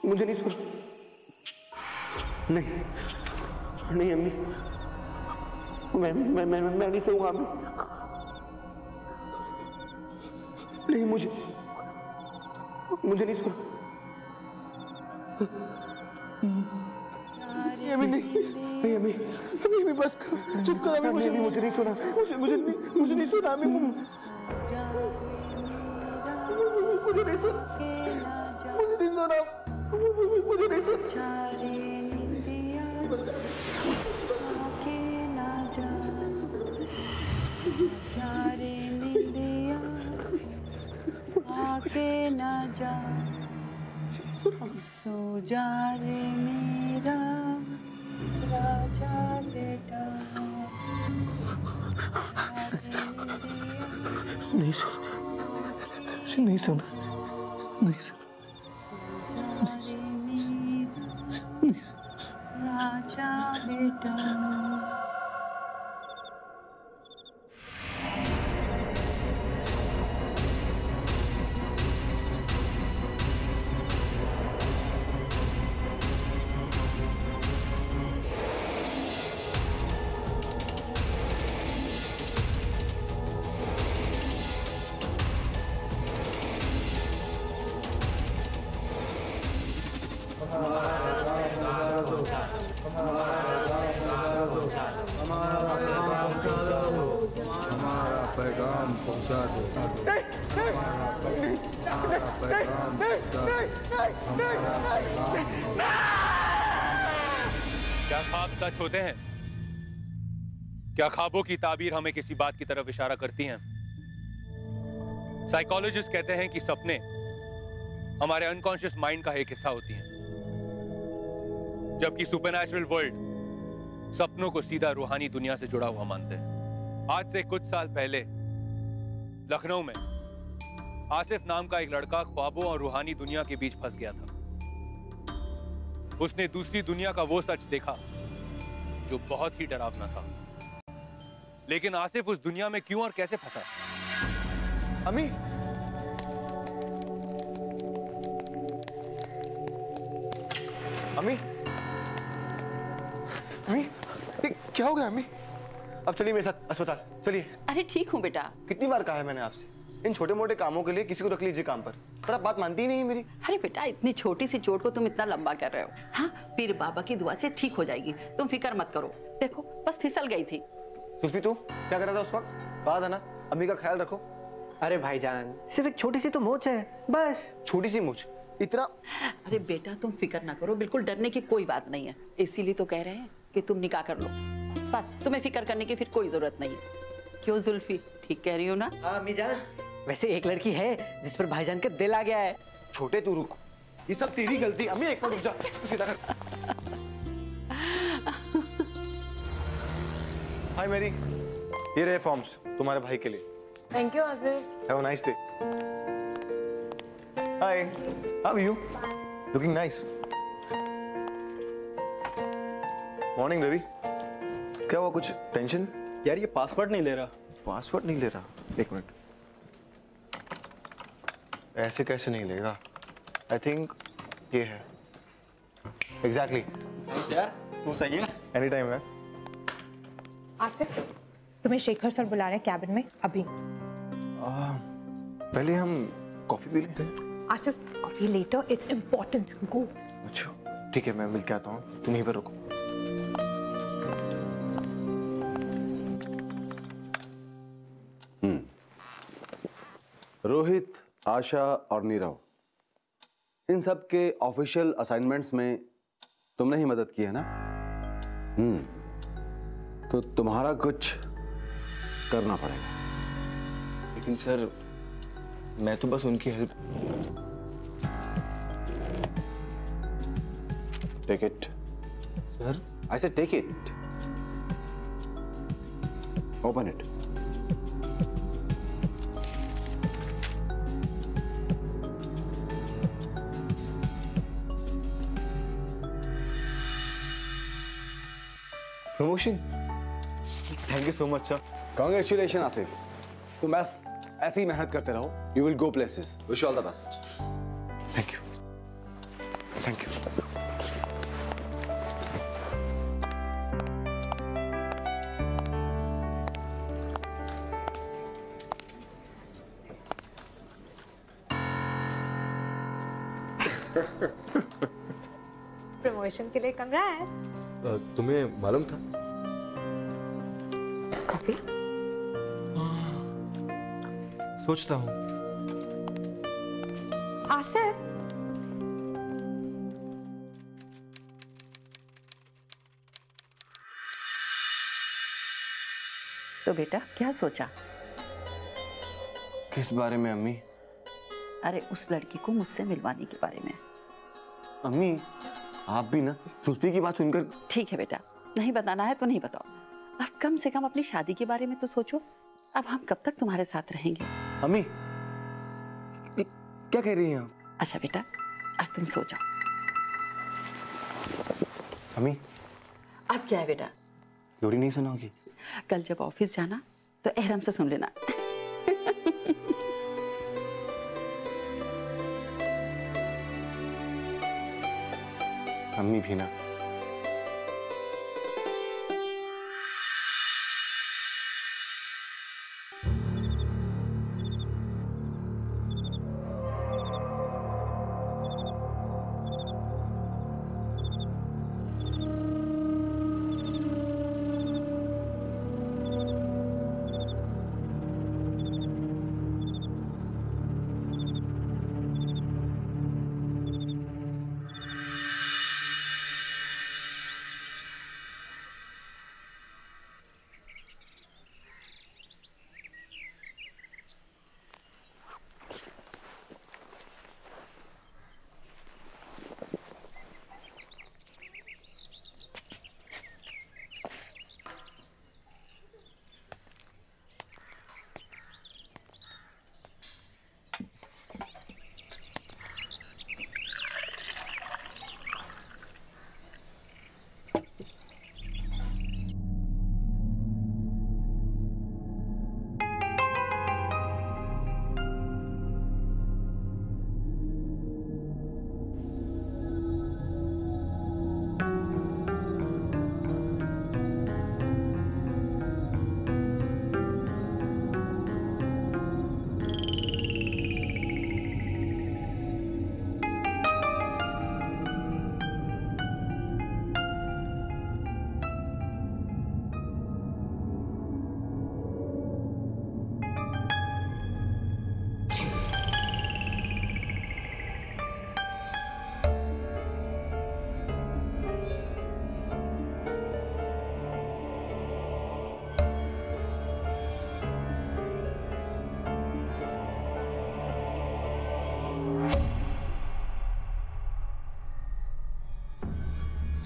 मुझे नहीं सुन, नहीं नहीं अम्मी, मैं नहीं सोऊंगा अम्मी, नहीं मुझे नहीं सुना, अम्मी नहीं अम्मी बस कर, चुप कर अम्मी, मुझे नहीं सुना, मुझे नहीं सुना अम्मी, मुझे नहीं सुना, सो जा रे मेरा राजा बेटा। नहीं सुना, नहीं सुना, नहीं सुना, राजा बेटा। पैगाम पहुंचा दो, क्या ख्वाब सच होते हैं? क्या ख्वाबों की ताबीर हमें किसी बात की तरफ इशारा करती हैं? साइकोलॉजिस्ट कहते हैं कि सपने हमारे अनकॉन्शियस माइंड का एक हिस्सा होती हैं, जबकि सुपरनैचुरल वर्ल्ड सपनों को सीधा रूहानी दुनिया से जुड़ा हुआ मानते हैं। आज से कुछ साल पहले लखनऊ में आसिफ नाम का एक लड़का ख्वाबों और रूहानी दुनिया के बीच फंस गया था। उसने दूसरी दुनिया का वो सच देखा जो बहुत ही डरावना था। लेकिन आसिफ उस दुनिया में क्यों और कैसे फंसा? अम्मी, अम्मी, अम्मी, क्या हो गया अम्मी? अब चलिए मेरे साथ अस्पताल, चलिए। अरे ठीक हूँ बेटा। कितनी बार कहा है मैंने आपसे, इन छोटे मोटे कामों के लिए किसी को रख लीजिए काम पर, पर आप बात मानती ही नहीं है मेरी। अरे बेटा, इतनी छोटी सी चोट को तुम इतना लंबा कर रहे हो। हाँ, पीर बाबा की दुआ से ठीक हो जाएगी, तुम फिक्र मत करो। देखो बस फिसल गई थी। सुल्फी तू क्या कर रहा था उस वक्त? कहा था ना अम्मी का ख्याल रखो। अरे भाईजान, सिर्फ एक छोटी सी तो मोच है बस। छोटी सी मोच, इतना? अरे बेटा तुम फिक्र ना करो, बिल्कुल डरने की कोई बात नहीं है। इसीलिए तो कह रहे हैं कि तुम निकाह कर लो, बस तुम्हें फिक्र करने की फिर कोई जरूरत नहीं है। क्यों जुल्फी, ठीक कह रही हो ना? हाँ अम्मी जान, वैसे एक लड़की है जिस पर भाईजान का दिल आ गया है। छोटे तू रुक, ये सब तेरी गलती। अम्मी एक मिनट रुक जा, सीधा कर। हाय मेरी, ये रहे फॉर्म्स तुम्हारे भाई के लिए। Thank you Asif. Have a nice day. Hi, how are you? Looking nice. Morning baby. क्या हुआ, कुछ टेंशन? यार ये पासवर्ड नहीं ले रहा। पासवर्ड नहीं ले रहा? एक मिनट, ऐसे कैसे नहीं लेगा? आई थिंक ये है। एग्जैक्टली। यार वो सही है। एनी टाइम है। आसिफ, तुम्हें शेखर सर बुला रहे हैं कैबिन में अभी। पहले हम कॉफी पी लेते हैं। Asif, coffee later, it's important, go. अच्छा ठीक है, मैं मिल के आता हूँ, तुम यहीं पर रुको। रोहित, आशा और नीरव, इन सब के ऑफिशियल असाइनमेंट्स में तुमने ही मदद की है ना? तो तुम्हारा कुछ करना पड़ेगा। लेकिन सर मैं तो बस उनकी help. Take it. Sir I say take it. Open it. Promotion, thank you so much sir. Congratulation Asif, तुम बस ऐसे ही मेहनत करते रहो, you will go places. Wish all the best. Thank you. Thank you. Promotion के लिए कंग्रेट्स। तुम्हें मालूम था? कॉफी? सोचता हूँ। आसिफ, तो बेटा क्या सोचा? किस बारे में अम्मी? अरे उस लड़की को मुझसे मिलवाने के बारे में। अम्मी आप भी ना सुल्फी की बात सुनकर। ठीक है बेटा, नहीं बताना है तो नहीं बताओ। अब कम से कम अपनी शादी के बारे में तो सोचो। अब हम कब तक तुम्हारे साथ रहेंगे? अम्मी क्या कह रही हैं आप? अच्छा बेटा, अब तुम सो जाओ। अम्मी अब क्या है बेटा? लोरी नहीं सुनाओगी? कल जब ऑफिस जाना तो एहरम से सुन लेना। अम्मी भी ना।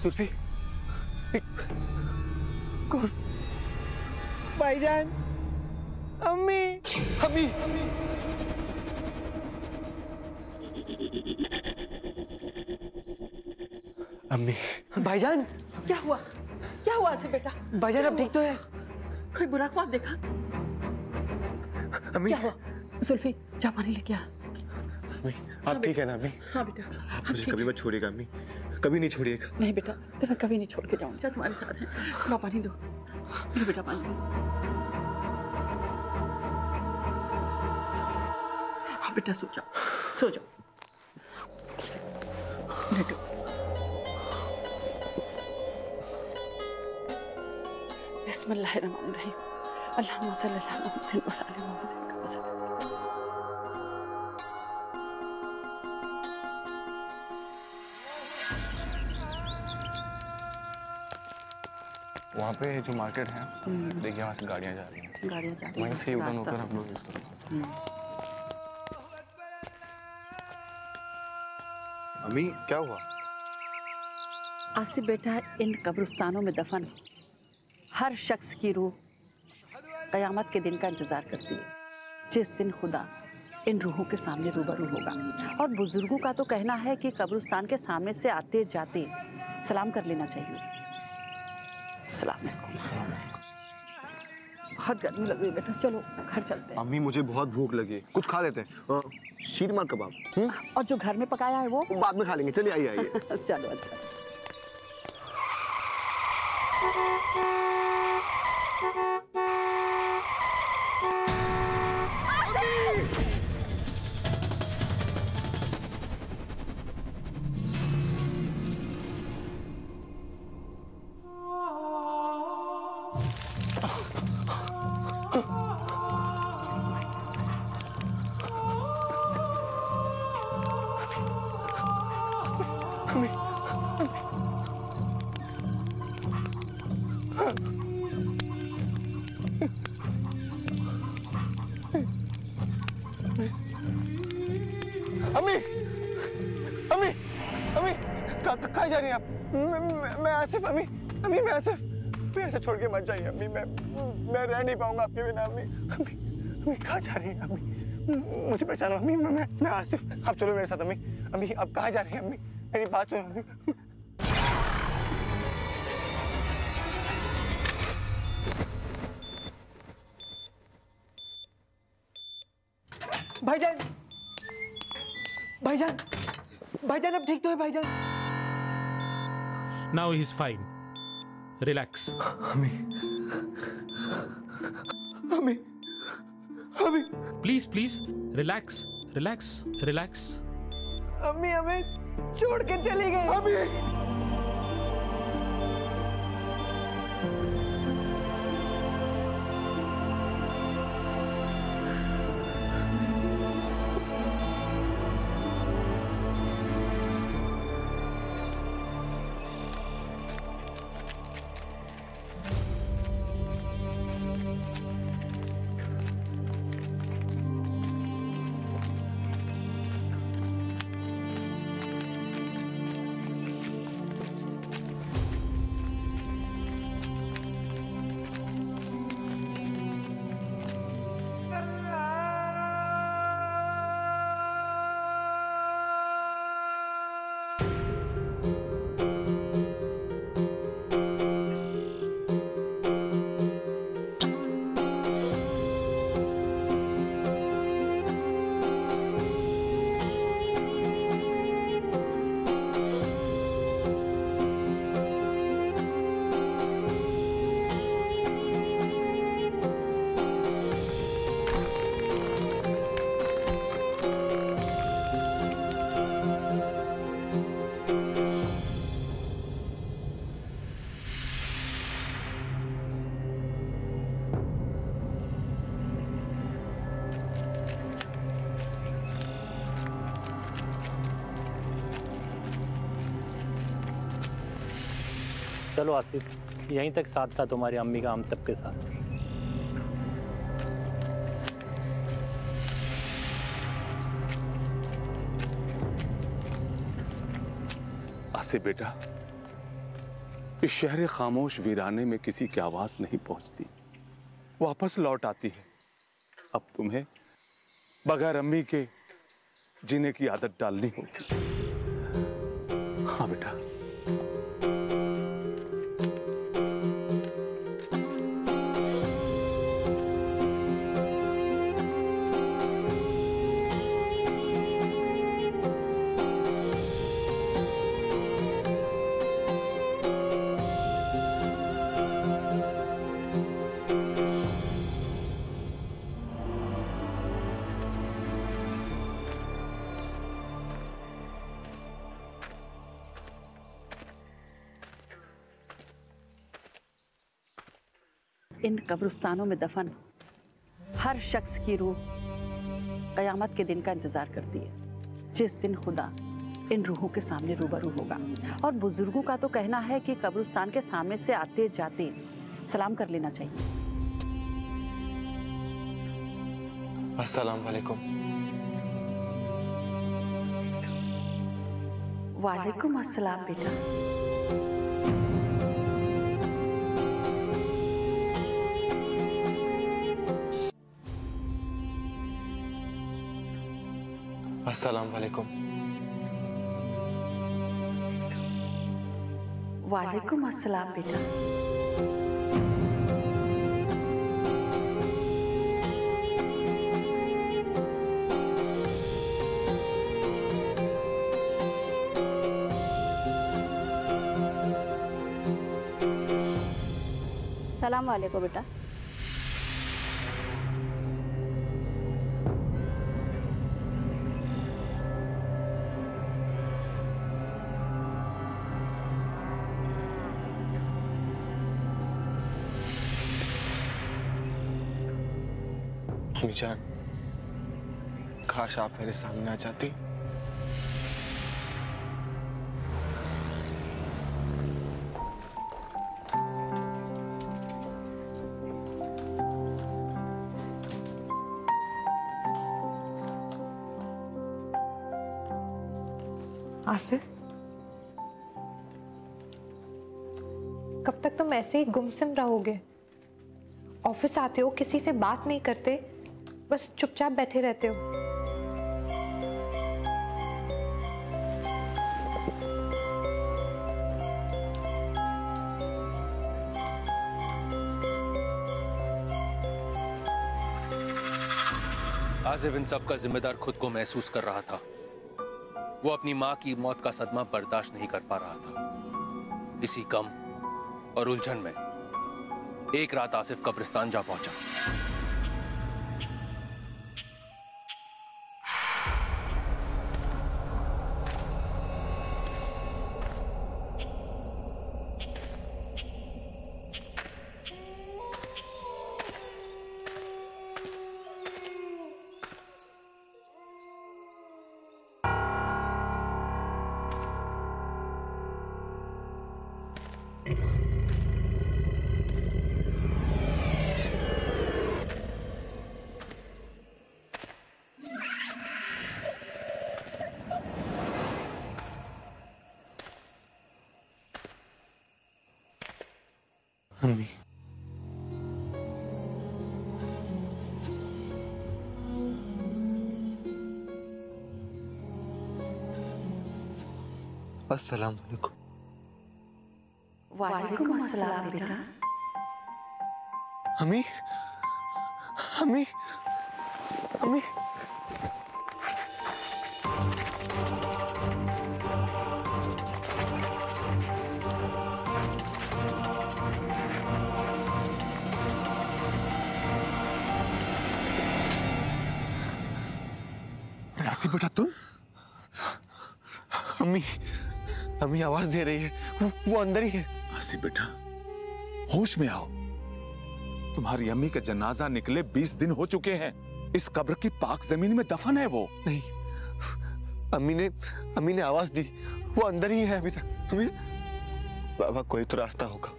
सुल्फी कौन? भाईजान, अम्मी, अम्मी अम्मी भाईजान, क्या हुआ? क्या हुआ से बेटा? भाईजान अब ठीक तो है? कोई बुरा ख्वाब देखा? अम्मी क्या हुआ? सुल्फी जा पानी लेके आ। अम्मी आप ठीक है ना अम्मी? हाँ बेटा, आप मुझे कभी मत छोड़िएगा अम्मी, कभी नहीं छोड़िएगा। नहीं बेटा, तुम्हें कभी नहीं छोड़ के जाऊंगी। चल तुम्हारे साथ है। लो पानी दो। लो बेटा पानी। हाँ बेटा सो जाओ, सो जाओ। लेटो। बिस्मिल्लाहिर्रहमानिर्रहीम। अल्लाहुम्मा सल्ली अला मुहम्मद व अला आलि मुहम्मद। वहाँ पे जो मार्केट है देखिए, वहाँ से गाड़ियाँ जा रही हैं। गाड़ियाँ जा रही हैं। वहीं से उड़न होकर हम लोग इसको। अम्मी क्या हुआ? आसिफ बेटा, इन कब्रिस्तानों में दफन हर शख्स की रूह क़यामत के दिन का इंतज़ार करती है, जिस दिन खुदा इन रूहों के सामने रूबरू होगा। और बुजुर्गों का तो कहना है कि कब्रिस्तान के सामने से आते जाते सलाम कर लेना चाहिए। सलाम अलैकुम। बहुत गर्मी लग रही है बेटा, चलो घर चलते हैं। अम्मी मुझे बहुत भूख लगी है, कुछ खा लेते हैं। शीरमा कबाब। और जो घर में पकाया है वो बाद में खा लेंगे। चलिए आइए आइए। चलो अच्छा। अम्मी अम्मी अम्मी कहाँ जा रही हैं आप? मैं आसिफ। अम्मी अम्मी मैं आसिफ। मैं ऐसे छोड़ के मत जाइए अम्मी। मैं रह नहीं पाऊंगा आपके बिना। अम्मी अम्मी अम्मी कहाँ जा रही हैं अम्मी? मुझे पहचानो अम्मी। मैं आसिफ। आप चलो मेरे साथ अम्मी। अम्मी आप कहाँ जा रही हैं अम्मी? मेरी बात सुनो अम्मी। भाईजान, भाईजान, भाईजान अब ठीक तो है भाईजान? Now he's fine. Relax. अम्मी अम्मी अम्मी Please, please, relax, relax, relax. अम्मी हमें छोड़ के चली गई। अम्मी चलो आसिफ, यहीं तक साथ था तुम्हारी अम्मी का हम सबके साथ। आसिफ बेटा, इस शहर खामोश वीराने में किसी की आवाज नहीं पहुंचती, वापस लौट आती है। अब तुम्हें बगैर अम्मी के जीने की आदत डालनी होगी। हाँ बेटा। इन कब्रिस्तानों में दफन हर शख्स की रूह कयामत के दिन का इंतजार करती है, जिस दिन खुदा इन रूहों के सामने रूबरू होगा। और बुजुर्गों का तो कहना है कि कब्रिस्तान के सामने से आते जाते सलाम कर लेना चाहिए। अस्सलाम वालेकुम। वालेकुम अस्सलाम बेटा। अस्सलाम वालेकुम। वालेकुम अस्सलाम बेटा। अस्सलाम वालेकुम बेटा। अम्मी जान, काश आप मेरे सामने आ जाती। आसिफ, कब तक तुम ऐसे ही गुमसुम रहोगे? ऑफिस आते हो, किसी से बात नहीं करते, बस चुपचाप बैठे रहते हो। आसिफ इन सब का जिम्मेदार खुद को महसूस कर रहा था। वो अपनी मां की मौत का सदमा बर्दाश्त नहीं कर पा रहा था। इसी गम और उलझन में एक रात आसिफ कब्रिस्तान जा पहुंचा। अम्मी, अस्सलाम वालेकुम। वालेकुम अस्सलाम बेटा। अम्मी, अम्मी, अम्मी, आसिफ बेटा तुम? अम्मी, अम्मी आवाज दे रही है, वो अंदर ही है। आसिफ बेटा होश में आओ। तुम्हारी अम्मी का जनाजा निकले 20 दिन हो चुके हैं। इस कब्र की पाक जमीन में दफन है वो। नहीं, अम्मी ने आवाज दी, वो अंदर ही है अभी तक। अम्मी, बाबा कोई तो रास्ता होगा।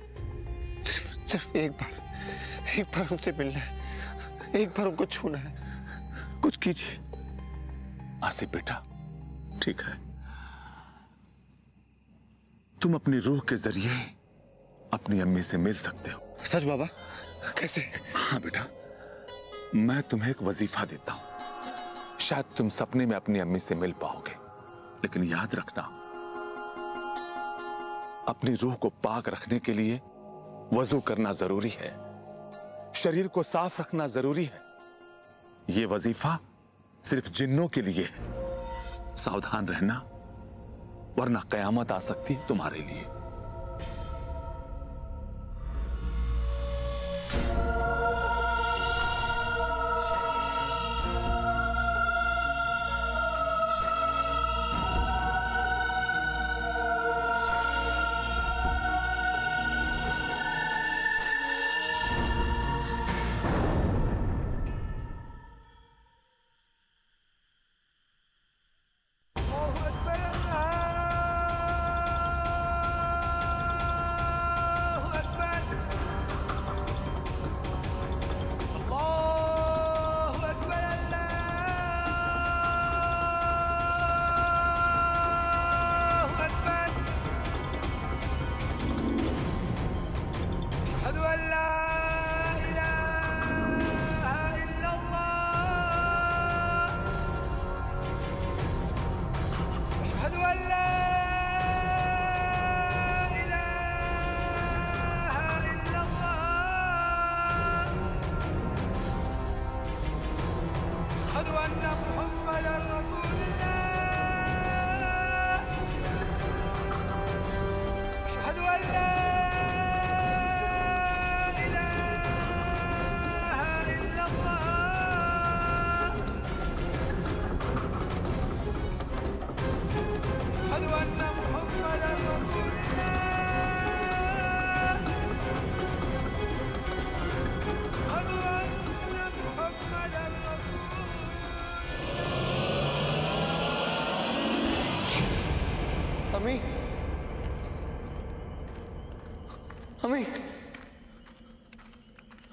सिर्फ एक बार उनसे मिलना है, एक बार उनको छूना है। कुछ कीजिए। आसिफ बेटा ठीक है, तुम अपनी रूह के जरिए अपनी अम्मी से मिल सकते हो। सच बाबा? कैसे? हाँ बेटा, मैं तुम्हें एक वजीफा देता हूं। शायद तुम सपने में अपनी अम्मी से मिल पाओगे, लेकिन याद रखना अपनी रूह को पाक रखने के लिए वजू करना जरूरी है, शरीर को साफ रखना जरूरी है। यह वजीफा सिर्फ जिन्नों के लिए है। सावधान रहना, वरना कयामत आ सकती है तुम्हारे लिए।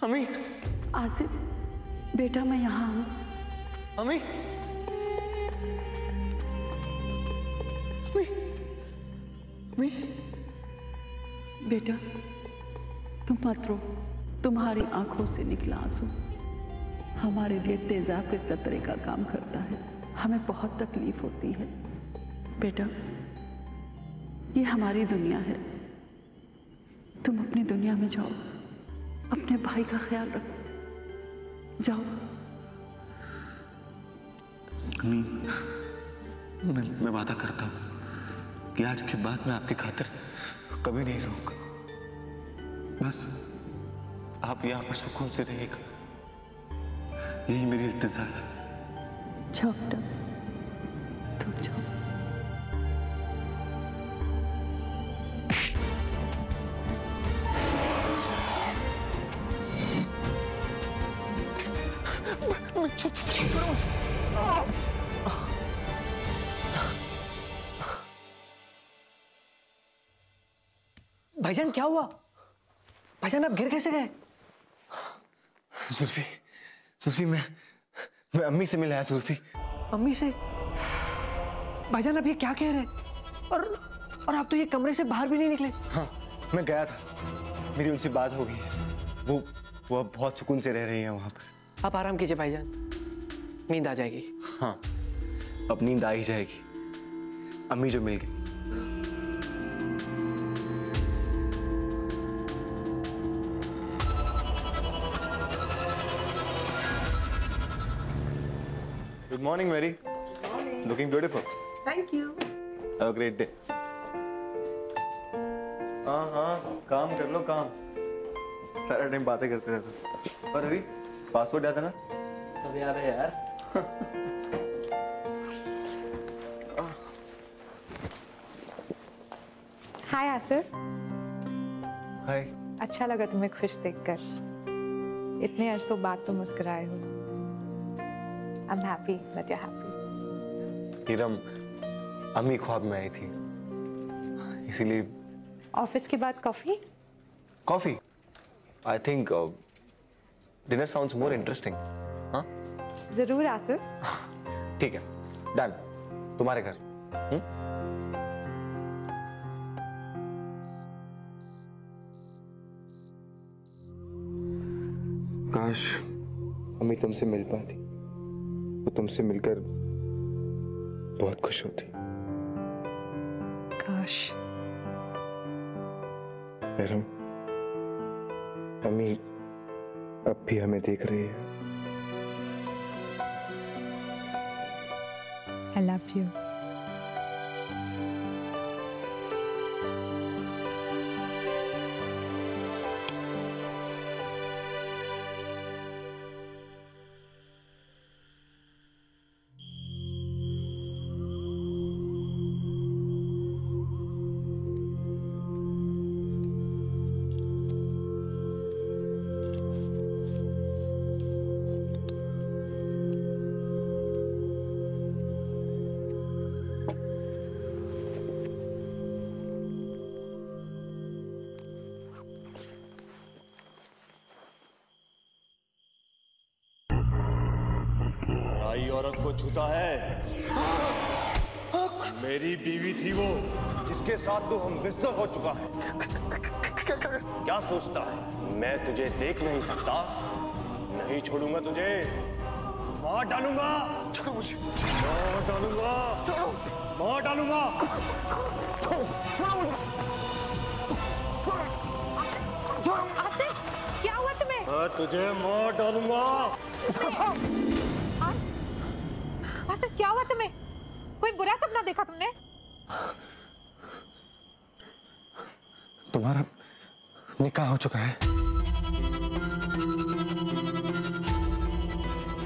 अम्मी आसिफ बेटा मैं यहाँ हूँ। अम्मी अम्मी अम्मी बेटा तुम मत रो, तुम्हारी आंखों से निकला आंसू हमारे लिए तेजाब के कतरे का काम करता है। हमें बहुत तकलीफ होती है बेटा, ये हमारी दुनिया है। तुम अपनी दुनिया में जाओ, अपने भाई का ख्याल रखो, जाओ। मैं वादा करता हूँ कि आज के बाद मैं आपकी खातिर कभी नहीं रहूंगा। बस आप यहाँ पर सुकून से रहिएगा, यही मेरी इल्तिजा है। जाओ बेटा, तुम जाओ। भाईजान क्या हुआ? भाईजान आप गिर कैसे गए? जुल्फी जुल्फी मैं अम्मी से मिला है। जुल्फी अम्मी से? भाईजान आप ये क्या कह रहे हैं? और आप तो ये कमरे से बाहर भी नहीं निकले। हाँ मैं गया था, मेरी उनसे बात हो गई है। वो अब बहुत सुकून से रह रही है वहां पर। आप आराम कीजिए भाईजान, नींद आ जाएगी। हाँ अब नींद आ ही जाएगी, अम्मी जो मिल गई। Good morning, Mary. Good morning. Looking beautiful. Thank you. Have a great day. हाँ काम कर लो काम, सारा टाइम बातें करते रहते। और अभी पासवर्ड याद है ना? सब याद है यार। हाय आसिफ। हाय। अच्छा लगा तुम्हें खुश देखकर। इतने अरसों बाद तुम मुस्कुराए हो। I'm happy that you're happy. Hiram, अम्मी ख्वाब में आई थी, इसीलिए। ऑफिस के बाद coffee? Coffee? I think dinner sounds more interesting. हाँ? जरूर आसिफ। ठीक है, डन। तुम्हारे घर। काश अम्मी तुमसे मिल पाती, वो तुमसे मिलकर बहुत खुश होती। काश। अम्मी अब भी हमें देख रही है। I love you. पराई औरत को छूता है। मेरी बीवी थी वो, जिसके साथ तू हम बिस्तर हो चुका है। क्या सोचता है मैं तुझे देख नहीं सकता? नहीं छोड़ूंगा तुझे, मार डालूंगा। छोड़ो मुझे। मार डालूंगा। छोड़ो मुझे। मार डालूंगा। आसिफ, क्या हुआ तुम्हें? मैं तुझे मार डालूंगा। आसिफ क्या हुआ तुम्हें? कोई बुरा सपना देखा तुमने? तुम्हारा निकाह हो चुका है।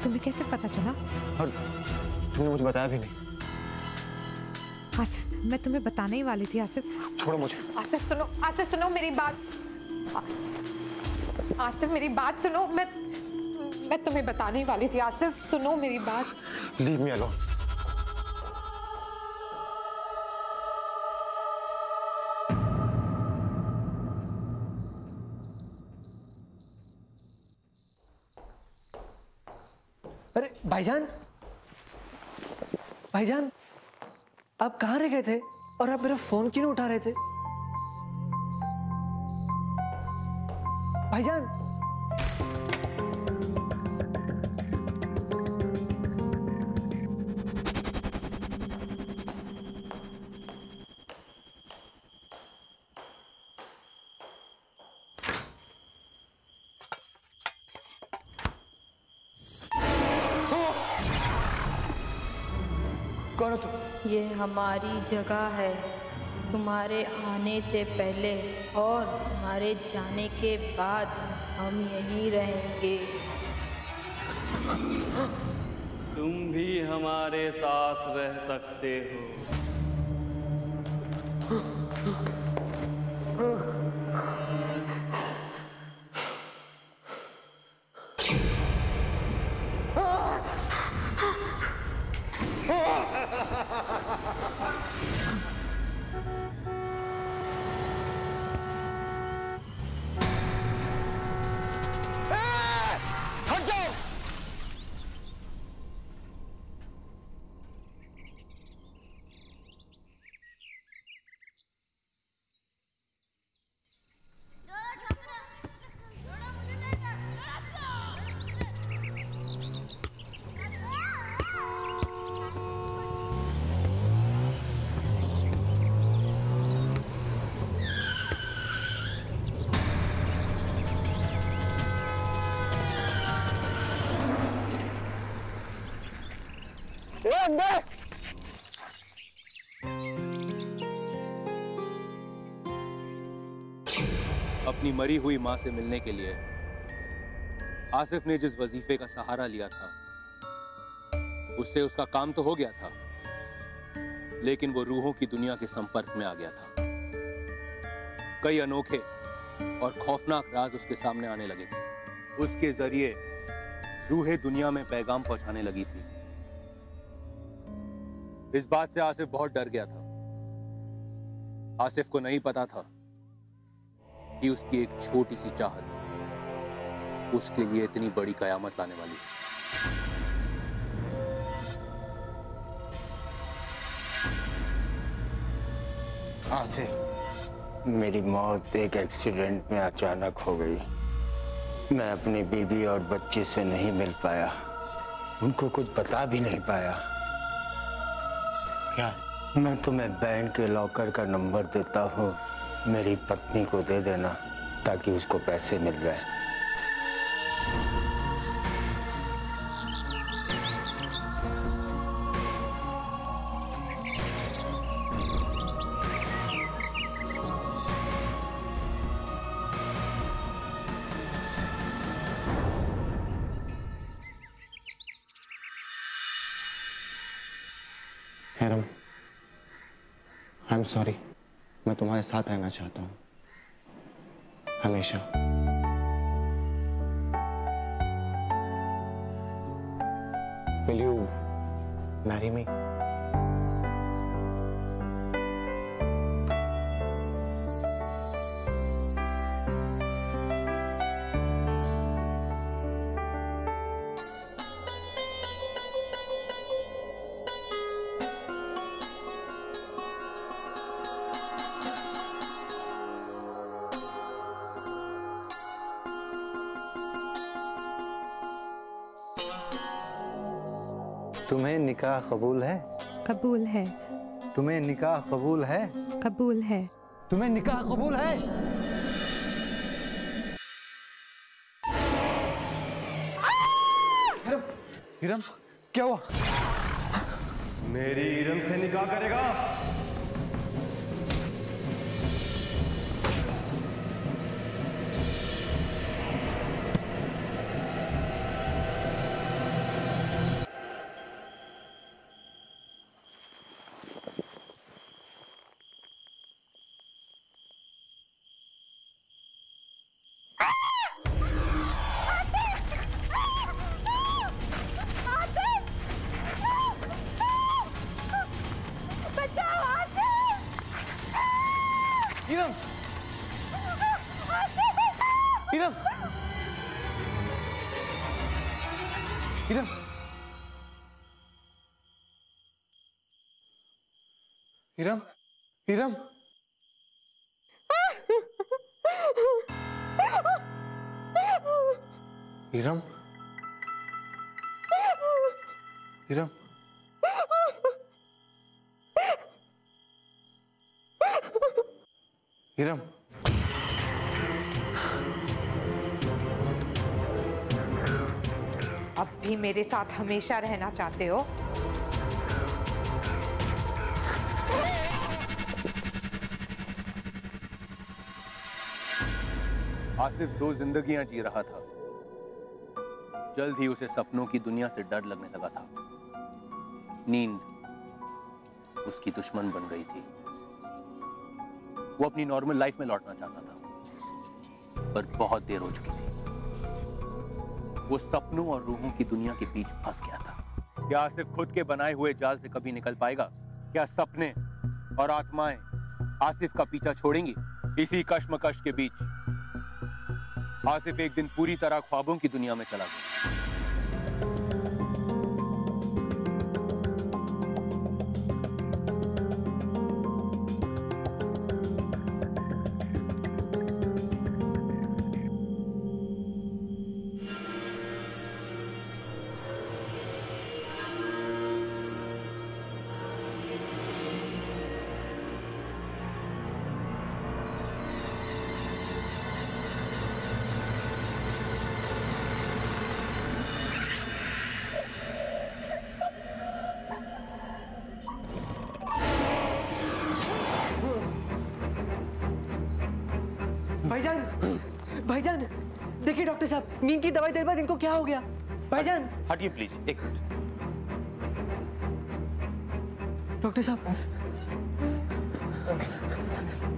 तुम्हें कैसे पता चला? और तुमने मुझे बताया भी नहीं। आसिफ मैं तुम्हें बताने ही वाली थी। आसिफ छोड़ो मुझे। आसिफ सुनो मेरी बात। आसिफ मेरी बात सुनो। मैं तुम्हें बताने ही वाली थी। आसिफ सुनो मेरी बात। Leave me alone. अरे भाईजान, भाईजान, आप कहाँ रह गए थे और आप मेरा फोन क्यों नहीं उठा रहे थे? भाईजान, कौन हो तुम? ये हमारी जगह है। तुम्हारे आने से पहले और तुम्हारे जाने के बाद हम यहीं रहेंगे। तुम भी हमारे साथ रह सकते हो। अपनी मरी हुई मां से मिलने के लिए आसिफ ने जिस वजीफे का सहारा लिया था उससे उसका काम तो हो गया था, लेकिन वो रूहों की दुनिया के संपर्क में आ गया था। कई अनोखे और खौफनाक राज उसके सामने आने लगे थे। उसके जरिए रूहें दुनिया में पैगाम पहुंचाने लगी थी। इस बात से आसिफ बहुत डर गया था। आसिफ को नहीं पता था कि उसकी एक छोटी सी चाहत उसके लिए इतनी बड़ी कयामत लाने वाली है। आसिफ, मेरी मौत एक एक्सीडेंट में अचानक हो गई। मैं अपनी बीवी और बच्ची से नहीं मिल पाया, उनको कुछ बता भी नहीं पाया। क्या? मैं तुम्हें बैंक के लॉकर का नंबर देता हूँ, मेरी पत्नी को दे देना ताकि उसको पैसे मिल जाए। Harem, I am sorry. मैं तुम्हारे साथ रहना चाहता हूँ हमेशा। Will you marry me? तुम्हें निकाह कबूल है? कबूल है। तुम्हें निकाह कबूल है? कबूल है। तुम्हें निकाह कबूल है? हिरम, क्या हुआ? मेरी हिरम से निकाह करेगा? Hiram, Hiram, Hiram, Hiram, Hiram, Hiram, Hiram, Hiram, अब भी मेरे साथ हमेशा रहना चाहते हो? आसिफ 2 जिंदगियां जी रहा था। जल्द ही उसे सपनों की दुनिया से डर लगने लगा था। नींद उसकी दुश्मन बन गई थी। वो अपनी नॉर्मल लाइफ में लौटना चाहता था, पर बहुत देर हो चुकी थी। वो सपनों और रूहों की दुनिया के बीच फंस गया था। क्या आसिफ खुद के बनाए हुए जाल से कभी निकल पाएगा? क्या सपने और आत्माएं आसिफ का पीछा छोड़ेंगी? इसी कश्मकश के बीच आसिफ एक दिन पूरी तरह ख्वाबों की दुनिया में चला गया। भाईजान, भाईजान, देखिए डॉक्टर साहब, नींद की दवाई देने बाद इनको क्या हो गया? भाईजान, हटिए प्लीज, एक मिनट। डॉक्टर साहब,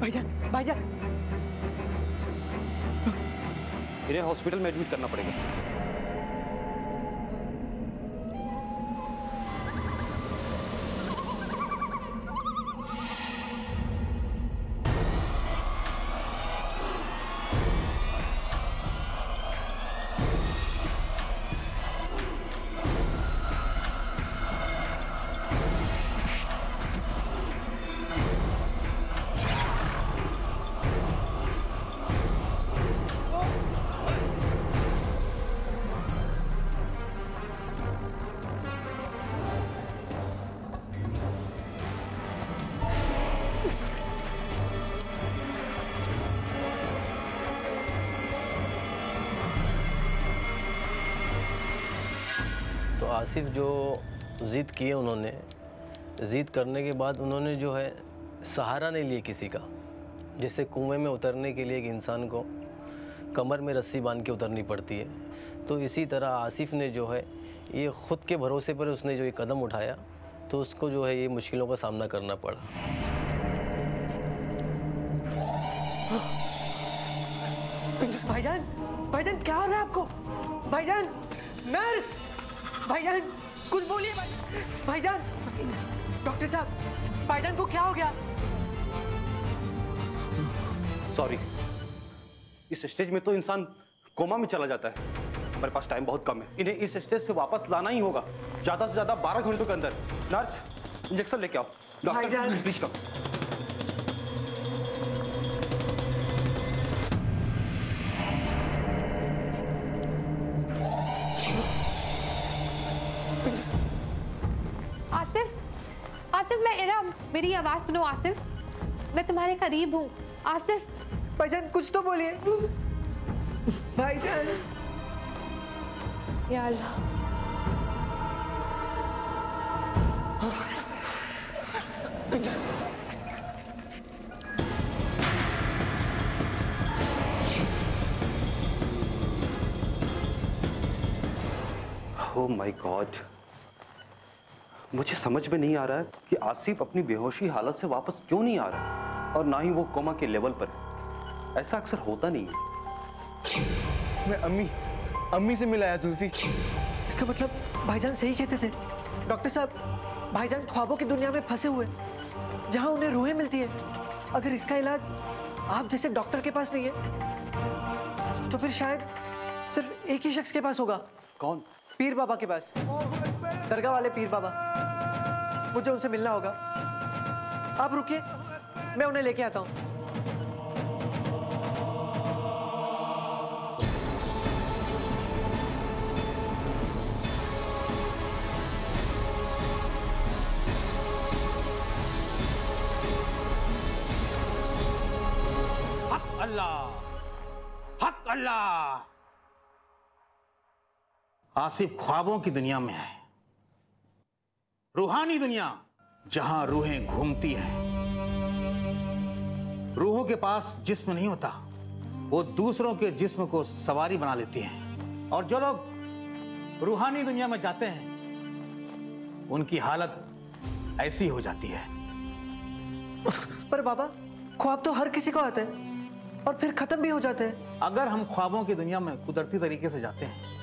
भाईजान, भाईजान, इन्हें हॉस्पिटल में एडमिट करना पड़ेगा। आसिफ जो ज़िद किए, उन्होंने ज़िद करने के बाद उन्होंने जो है सहारा नहीं लिया किसी का। जैसे कुएं में उतरने के लिए एक इंसान को कमर में रस्सी बांध के उतरनी पड़ती है, तो इसी तरह आसिफ ने जो है ये ख़ुद के भरोसे पर उसने जो ये कदम उठाया, तो उसको जो है ये मुश्किलों का सामना करना पड़ा। भाईजान, भाईजान क्या हो रहा है आपको? भाईजान, नर्स, भाईजान कुछ बोलिए। भाईजान, डॉक्टर साहब, भाईजान को क्या हो गया? सॉरी, इस स्टेज में तो इंसान कोमा में चला जाता है। हमारे पास टाइम बहुत कम है, इन्हें इस स्टेज से वापस लाना ही होगा, ज्यादा से ज्यादा 12 घंटों के अंदर। नर्स, इंजेक्शन लेके आओ। Doctor please come. आसिफ, मैं इरम, मेरी आवाज सुनो आसिफ, मैं तुम्हारे करीब हूँ। आसिफ, भाईजान कुछ तो बोलिए। भाईजान, या अल्लाह। ओह माय गॉड, मुझे समझ में नहीं आ रहा है कि आसिफ अपनी बेहोशी हालत से वापस क्यों नहीं आ रहा, और ना ही वो कोमा के लेवल पर। ऐसा अक्सर होता नहीं है। मैं अम्मी से मिलाया जुल्फी। इसका मतलब भाईजान सही कहते थे। डॉक्टर साहब, भाईजान ख्वाबों की दुनिया में फंसे हुए, जहां उन्हें रूहें मिलती है। अगर इसका इलाज आप जैसे डॉक्टर के पास नहीं है, तो फिर शायद सिर्फ एक ही शख्स के पास होगा। कौन? पीर बाबा के पास, दरगाह वाले पीर बाबा। मुझे उनसे मिलना होगा। आप रुकिए, मैं उन्हें लेके आता हूँ। हक अल्लाह। आसिफ ख्वाबों की दुनिया में है, रूहानी दुनिया जहां रूहें घूमती हैं। रूहों के पास जिस्म नहीं होता, वो दूसरों के जिस्म को सवारी बना लेती हैं। और जो लोग रूहानी दुनिया में जाते हैं उनकी हालत ऐसी हो जाती है। पर बाबा, ख्वाब तो हर किसी को आते हैं और फिर खत्म भी हो जाते हैं। अगर हम ख्वाबों की दुनिया में कुदरती तरीके से जाते हैं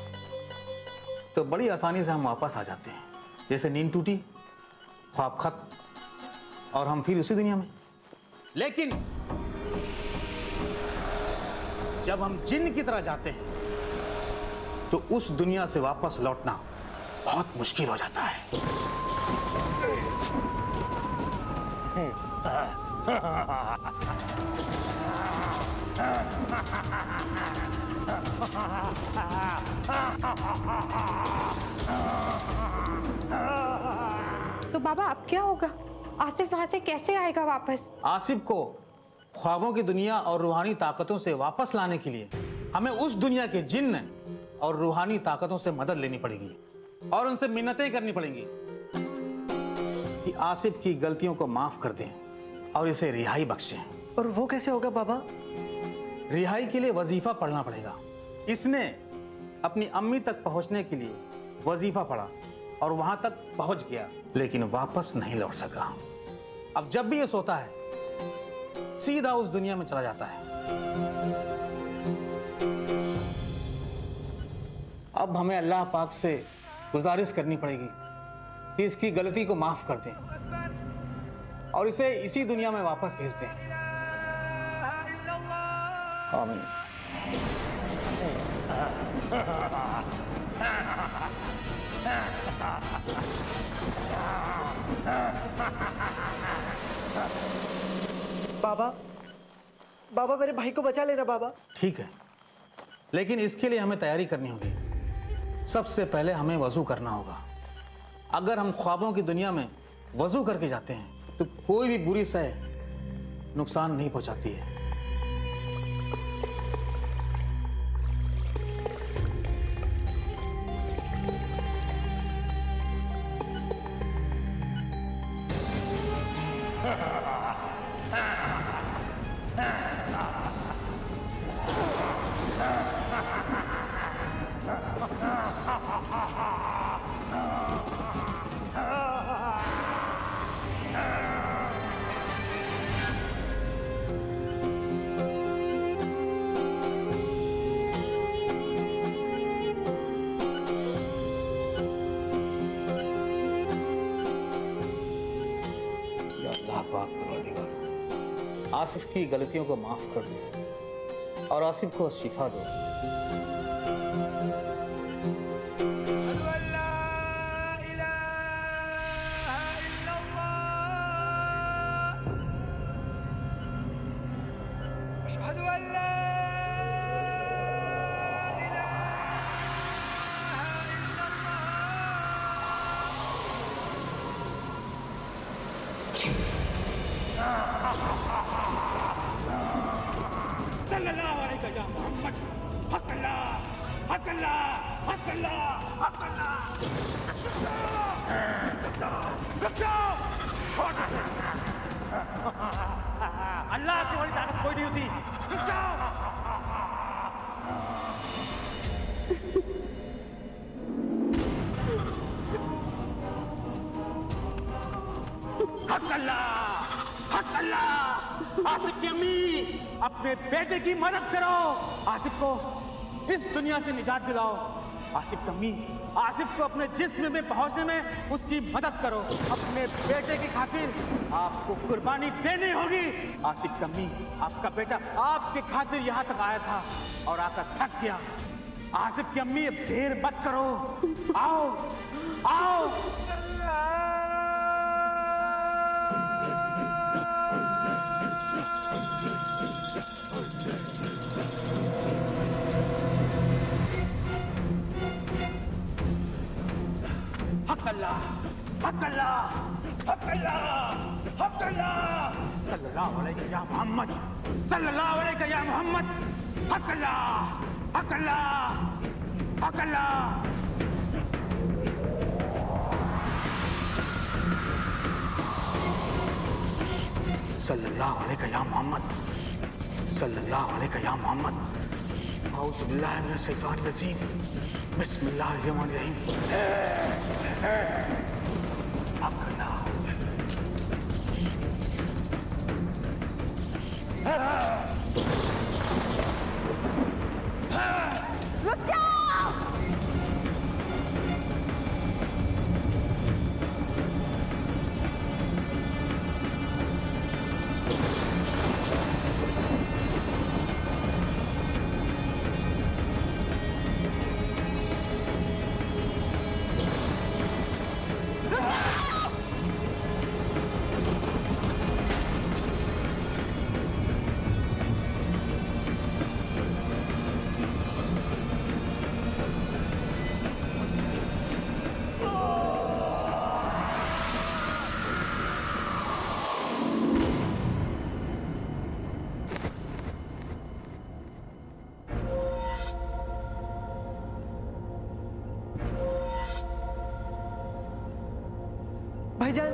तो बड़ी आसानी से हम वापस आ जाते हैं। जैसे नींद टूटी, ख्वाब खत्म और हम फिर उसी दुनिया में। लेकिन जब हम जिन की तरह जाते हैं तो उस दुनिया से वापस लौटना बहुत मुश्किल हो जाता है। तो बाबा अब क्या होगा? आसिफ वहां से कैसे आएगा वापस? आसिफ को ख्वाबों की दुनिया और रूहानी ताकतों से वापस लाने के लिए हमें उस दुनिया के जिन्न और रूहानी ताकतों से मदद लेनी पड़ेगी और उनसे मिन्नतें करनी पड़ेंगी कि आसिफ की गलतियों को माफ कर दें और इसे रिहाई बख्शें। और वो कैसे होगा बाबा? रिहाई के लिए वजीफा पढ़ना पड़ेगा। इसने अपनी अम्मी तक पहुंचने के लिए वजीफा पढ़ा और वहां तक पहुंच गया, लेकिन वापस नहीं लौट सका। अब जब भी ये सोता है सीधा उस दुनिया में चला जाता है। अब हमें अल्लाह पाक से गुजारिश करनी पड़ेगी कि इसकी गलती को माफ कर दें और इसे इसी दुनिया में वापस भेज दें। आमीन। बाबा, बाबा मेरे भाई को बचा लेना बाबा। ठीक है, लेकिन इसके लिए हमें तैयारी करनी होगी। सबसे पहले हमें वजू करना होगा। अगर हम ख्वाबों की दुनिया में वजू करके जाते हैं तो कोई भी बुरी सह नुकसान नहीं पहुंचाती है। आसिफ की गलतियों को माफ कर दो और आसिफ को शिफा दो। अल्लाह से बड़ी ताकत कोई नहीं होती। रुक जाओ। हक अल्लाह। आसिफ की अम्मी, अपने बेटे की मदद करो। आसिफ को इस दुनिया से निजात दिलाओ। आसिफ की अम्मी, आसिफ को अपने जिस्म में पहुंचने में उसकी मदद करो। अपने बेटे की खातिर आपको कुर्बानी देनी होगी। आसिफ की अम्मी, आपका बेटा आपके खातिर यहाँ तक आया था और आकर थक गया। आसिफ की अम्मी, अब देर मत करो। आओ आओ। हक अल्लाह, हक अल्लाह, हक अल्लाह, हक अल्लाह, सल्लल्लाहु अलैहि या मोहम्मद, सल्लल्लाहु अलैहि या मोहम्मद, हक अल्लाह, हक अल्लाह, हक अल्लाह। सल्लल्लाहु अलैहि या मोहम्मद, सल्लल्लाहु अलैहि या मोहम्मद। औज़ु बिल्लाहि मिनश शैतानिर रजीम, बिस्मिल्लाहिर रहमानिर रहीम। रुक जाओ। भाईजान,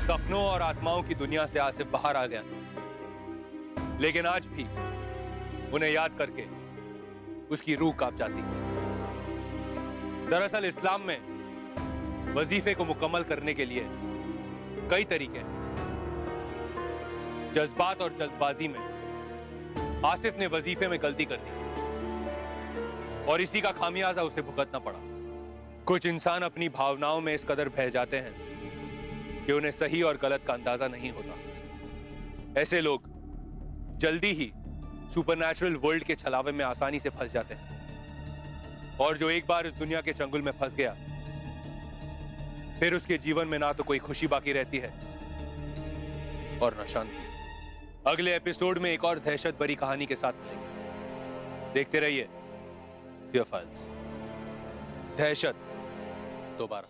सपनों और आत्माओं की दुनिया से आसिफ बाहर आ गया था, लेकिन आज भी उन्हें याद करके उसकी रूह कांप जाती है। दरअसल इस्लाम में वजीफे को मुकम्मल करने के लिए कई तरीके हैं। जज्बात और जल्दबाजी में आसिफ ने वजीफे में गलती कर दी और इसी का खामियाजा उसे भुगतना पड़ा। कुछ इंसान अपनी भावनाओं में इस कदर बह जाते हैं कि उन्हें सही और गलत का अंदाजा नहीं होता। ऐसे लोग जल्दी ही सुपरनैचुरल वर्ल्ड के छलावे में आसानी से फंस जाते हैं, और जो एक बार इस दुनिया के चंगुल में फंस गया फिर उसके जीवन में ना तो कोई खुशी बाकी रहती है और न शांति। अगले एपिसोड में एक और दहशत भरी कहानी के साथ मिलेंगे। देखते रहिए फियर फाइल्स। दहशत दोबारा।